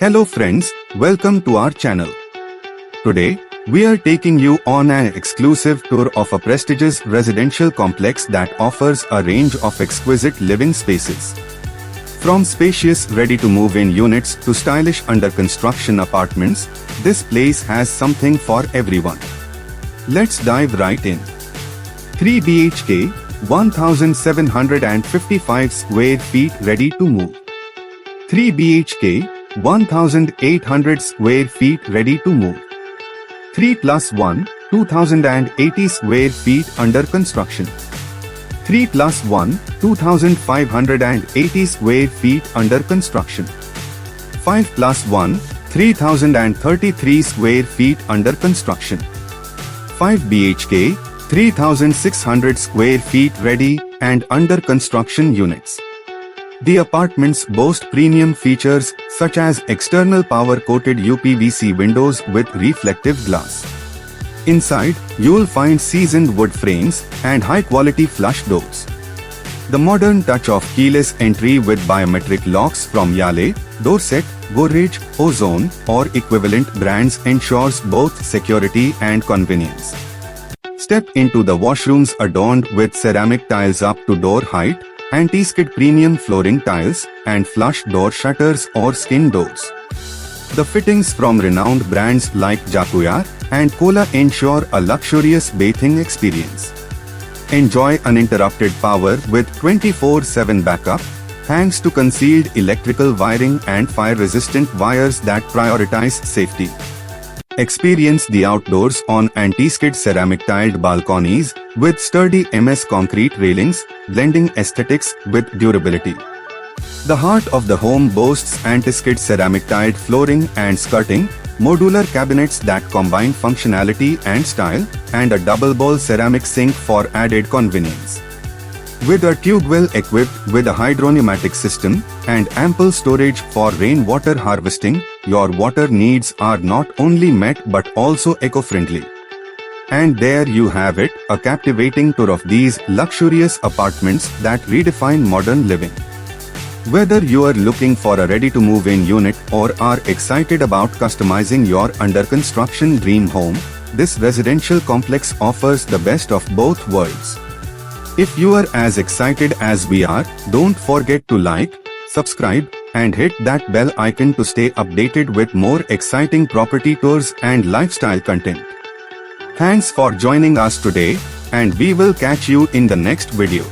Hello friends, welcome to our channel. Today, we are taking you on an exclusive tour of a prestigious residential complex that offers a range of exquisite living spaces. From spacious ready-to-move-in units to stylish under-construction apartments, this place has something for everyone. Let's dive right in. 3 BHK, 1,755 square feet ready to move. 3 BHK, 1,800 square feet ready to move. 3+1, 2,080 square feet under construction. 3+1, 2,580 square feet under construction. 5+1, 3,033 square feet under construction. 5 BHK, 3,600 square feet ready and under construction units. The apartments boast premium features such as external power-coated UPVC windows with reflective glass. Inside, you'll find seasoned wood frames and high-quality flush doors. The modern touch of keyless entry with biometric locks from Yale, Dorset, Gorage, Ozone or equivalent brands ensures both security and convenience. Step into the washrooms adorned with ceramic tiles up to door height, anti-skid premium flooring tiles, and flush door shutters or skin doors. The fittings from renowned brands like Jacquard and Kohler ensure a luxurious bathing experience. Enjoy uninterrupted power with 24/7 backup, thanks to concealed electrical wiring and fire-resistant wires that prioritize safety. Experience the outdoors on anti-skid ceramic tiled balconies with sturdy MS concrete railings, blending aesthetics with durability. The heart of the home boasts anti-skid ceramic tiled flooring and skirting, modular cabinets that combine functionality and style, and a double-bowl ceramic sink for added convenience. With a tube well equipped with a hydropneumatic system and ample storage for rainwater harvesting, your water needs are not only met but also eco-friendly. And there you have it, a captivating tour of these luxurious apartments that redefine modern living. Whether you are looking for a ready-to-move-in unit or are excited about customizing your under-construction dream home, this residential complex offers the best of both worlds. If you are as excited as we are, don't forget to like, subscribe, and hit that bell icon to stay updated with more exciting property tours and lifestyle content. Thanks for joining us today, and we will catch you in the next video.